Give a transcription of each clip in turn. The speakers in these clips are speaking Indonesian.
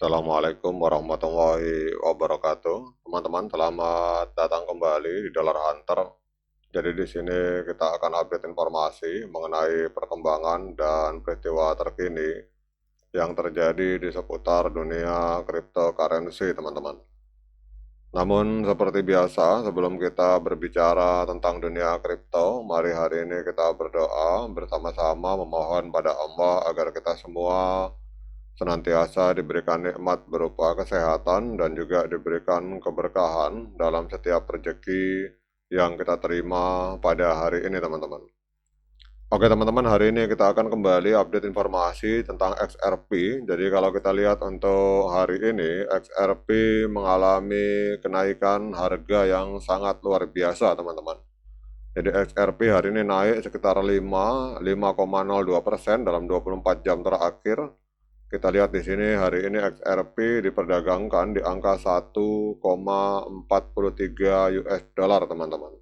Assalamualaikum warahmatullahi wabarakatuh. Teman-teman, selamat datang kembali di Dollar Hunter. Jadi di sini kita akan update informasi mengenai perkembangan dan peristiwa terkini yang terjadi di seputar dunia cryptocurrency, teman-teman. Namun seperti biasa, sebelum kita berbicara tentang dunia kripto, mari hari ini kita berdoa bersama-sama memohon pada Allah agar kita semua senantiasa diberikan nikmat berupa kesehatan dan juga diberikan keberkahan dalam setiap rezeki yang kita terima pada hari ini, teman-teman. Oke teman-teman, hari ini kita akan kembali update informasi tentang XRP. Jadi kalau kita lihat untuk hari ini, XRP mengalami kenaikan harga yang sangat luar biasa, teman-teman. Jadi XRP hari ini naik sekitar 5,02% dalam 24 jam terakhir. Kita lihat di sini hari ini XRP diperdagangkan di angka 1,43 US dollar, teman-teman.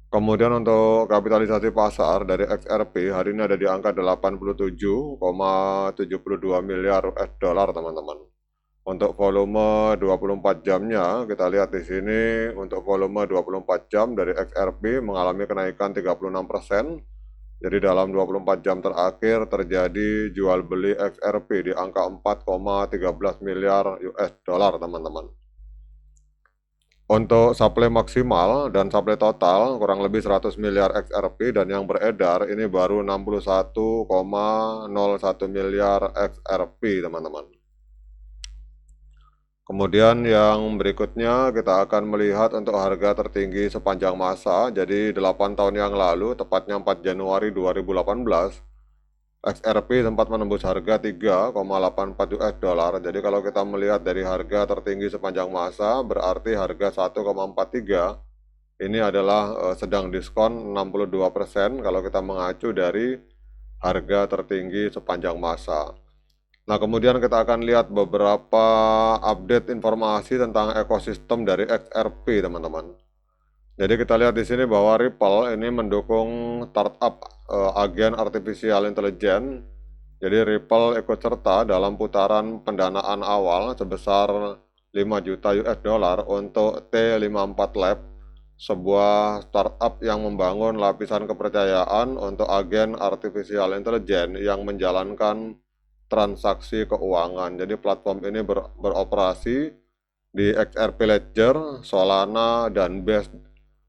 Kemudian untuk kapitalisasi pasar dari XRP hari ini ada di angka 87,72 miliar US dollar, teman-teman. Untuk volume 24 jamnya, kita lihat di sini untuk volume 24 jam dari XRP mengalami kenaikan 36%. Jadi dalam 24 jam terakhir terjadi jual beli XRP di angka 4,13 miliar US dollar, teman-teman. Untuk supply maksimal dan supply total kurang lebih 100 miliar XRP dan yang beredar ini baru 61,01 miliar XRP, teman-teman. Kemudian yang berikutnya kita akan melihat untuk harga tertinggi sepanjang masa. Jadi 8 tahun yang lalu, tepatnya 4 Januari 2018, XRP sempat menembus harga 3,84 US dollar. Jadi kalau kita melihat dari harga tertinggi sepanjang masa, berarti harga 1,43 ini adalah sedang diskon 62% kalau kita mengacu dari harga tertinggi sepanjang masa. Nah, kemudian kita akan lihat beberapa update informasi tentang ekosistem dari XRP, teman-teman. Jadi kita lihat di sini bahwa Ripple ini mendukung startup agen artificial intelligence. Jadi Ripple ikut serta dalam putaran pendanaan awal sebesar 5 juta US dollar untuk T54 Lab, sebuah startup yang membangun lapisan kepercayaan untuk agen artificial intelligence yang menjalankan transaksi keuangan. Jadi platform ini beroperasi di XRP Ledger, Solana, dan Base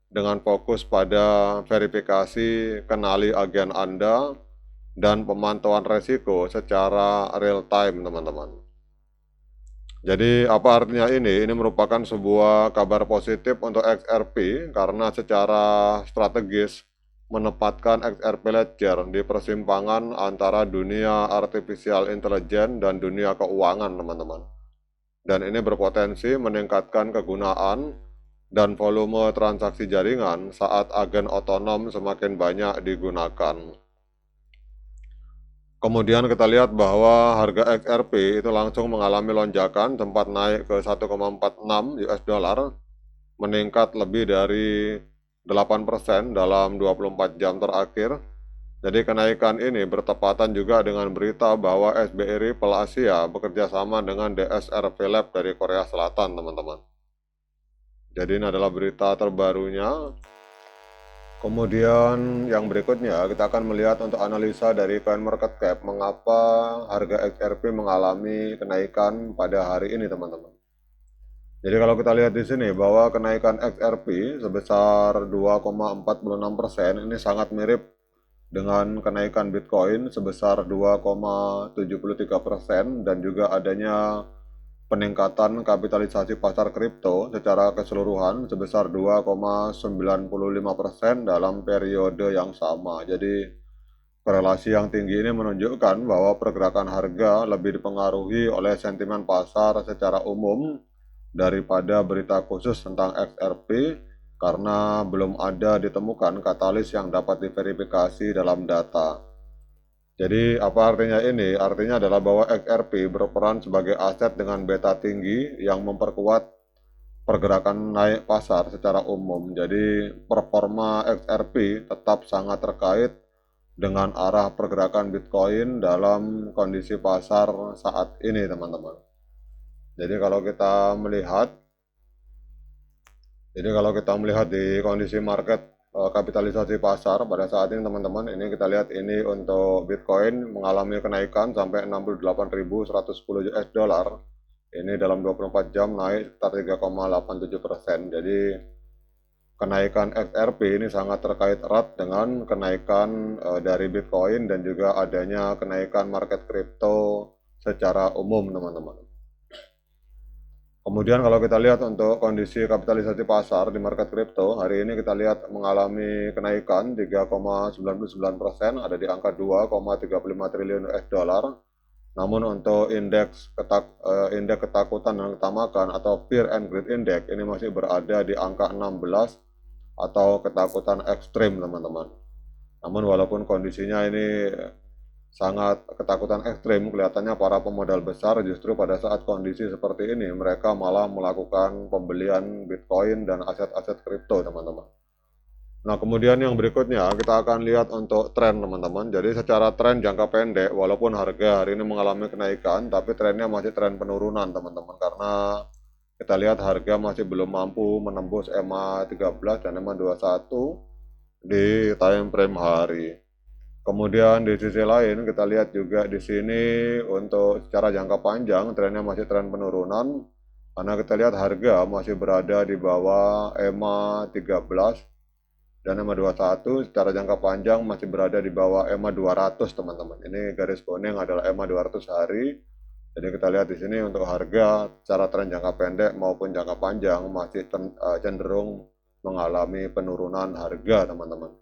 dengan fokus pada verifikasi kenali agen Anda dan pemantauan resiko secara real time, teman-teman. Jadi apa artinya ini? Ini merupakan sebuah kabar positif untuk XRP karena secara strategis menempatkan XRP Ledger di persimpangan antara dunia artificial intelligence dan dunia keuangan, teman-teman. Dan ini berpotensi meningkatkan kegunaan dan volume transaksi jaringan saat agen otonom semakin banyak digunakan. Kemudian kita lihat bahwa harga XRP itu langsung mengalami lonjakan, sempat naik ke 1,46 US dollar, meningkat lebih dari 8% dalam 24 jam terakhir. Jadi kenaikan ini bertepatan juga dengan berita bahwa SBI Ripple Asia bekerja sama dengan DSRV Lab dari Korea Selatan, teman-teman. Jadi ini adalah berita terbarunya. Kemudian yang berikutnya kita akan melihat untuk analisa dari CoinMarketCap mengapa harga XRP mengalami kenaikan pada hari ini, teman-teman. Jadi kalau kita lihat di sini bahwa kenaikan XRP sebesar 2,46% ini sangat mirip dengan kenaikan Bitcoin sebesar 2,73% dan juga adanya peningkatan kapitalisasi pasar kripto secara keseluruhan sebesar 2,95% dalam periode yang sama. Jadi korelasi yang tinggi ini menunjukkan bahwa pergerakan harga lebih dipengaruhi oleh sentimen pasar secara umum daripada berita khusus tentang XRP karena belum ada ditemukan katalis yang dapat diverifikasi dalam data. Jadi apa artinya ini? Artinya adalah bahwa XRP berperan sebagai aset dengan beta tinggi yang memperkuat pergerakan naik pasar secara umum. Jadi performa XRP tetap sangat terkait dengan arah pergerakan Bitcoin dalam kondisi pasar saat ini, teman-teman. Jadi kalau kita melihat di kondisi market kapitalisasi pasar pada saat ini, teman-teman, ini kita lihat ini untuk Bitcoin mengalami kenaikan sampai 68.110 US dollar. Ini dalam 24 jam naik sekitar 3,87%. Jadi kenaikan XRP ini sangat terkait erat dengan kenaikan dari Bitcoin dan juga adanya kenaikan market kripto secara umum, teman-teman. Kemudian kalau kita lihat untuk kondisi kapitalisasi pasar di market kripto, hari ini kita lihat mengalami kenaikan 3,99%, ada di angka 2,35 triliun US dollar. Namun untuk indeks ketakutan dan ketamakan atau Fear and Greed Index ini masih berada di angka 16 atau ketakutan ekstrim, teman-teman. Namun walaupun kondisinya ini sangat ketakutan ekstrim, kelihatannya para pemodal besar justru pada saat kondisi seperti ini mereka malah melakukan pembelian Bitcoin dan aset-aset kripto, teman-teman. Nah, kemudian yang berikutnya kita akan lihat untuk tren, teman-teman. Jadi secara tren jangka pendek, walaupun harga hari ini mengalami kenaikan, tapi trennya masih tren penurunan, teman-teman. Karena kita lihat harga masih belum mampu menembus EMA 13 dan EMA 21 di time frame hari. Kemudian di sisi lain kita lihat juga di sini untuk secara jangka panjang trennya masih tren penurunan karena kita lihat harga masih berada di bawah EMA 13 dan EMA 21 secara jangka panjang masih berada di bawah EMA 200, teman-teman. Ini garis kuning adalah EMA 200 hari. Jadi kita lihat di sini untuk harga secara tren jangka pendek maupun jangka panjang masih cenderung mengalami penurunan harga, teman-teman.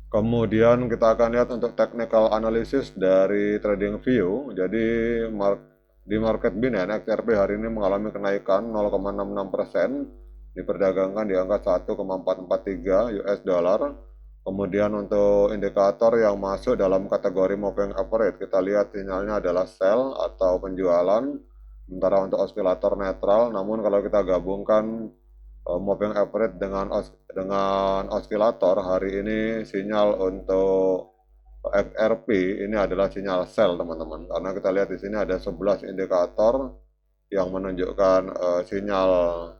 Kemudian kita akan lihat untuk technical analysis dari TradingView. Jadi di market Binance XRP hari ini mengalami kenaikan 0,66%, diperdagangkan di angka 1,443 US dollar. Kemudian untuk indikator yang masuk dalam kategori moving average, kita lihat sinyalnya adalah sell atau penjualan, sementara untuk osilator netral. Namun kalau kita gabungkan moving average dengan osilator, hari ini sinyal untuk XRP ini adalah sinyal sell, teman-teman. Karena kita lihat di sini ada 11 indikator yang menunjukkan sinyal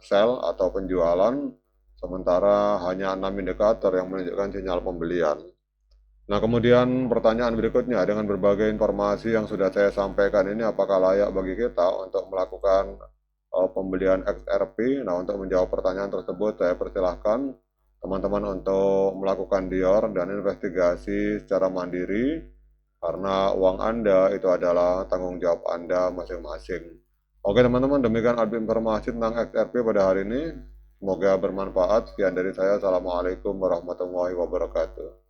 sell atau penjualan, sementara hanya 6 indikator yang menunjukkan sinyal pembelian. Nah, kemudian pertanyaan berikutnya, dengan berbagai informasi yang sudah saya sampaikan ini, apakah layak bagi kita untuk melakukan pembelian XRP? Nah, untuk menjawab pertanyaan tersebut, saya persilahkan teman-teman untuk melakukan dior dan investigasi secara mandiri, karena uang Anda itu adalah tanggung jawab Anda masing-masing. Oke, teman-teman, demikian informasi tentang XRP pada hari ini. Semoga bermanfaat. Sekian dari saya. Assalamualaikum warahmatullahi wabarakatuh.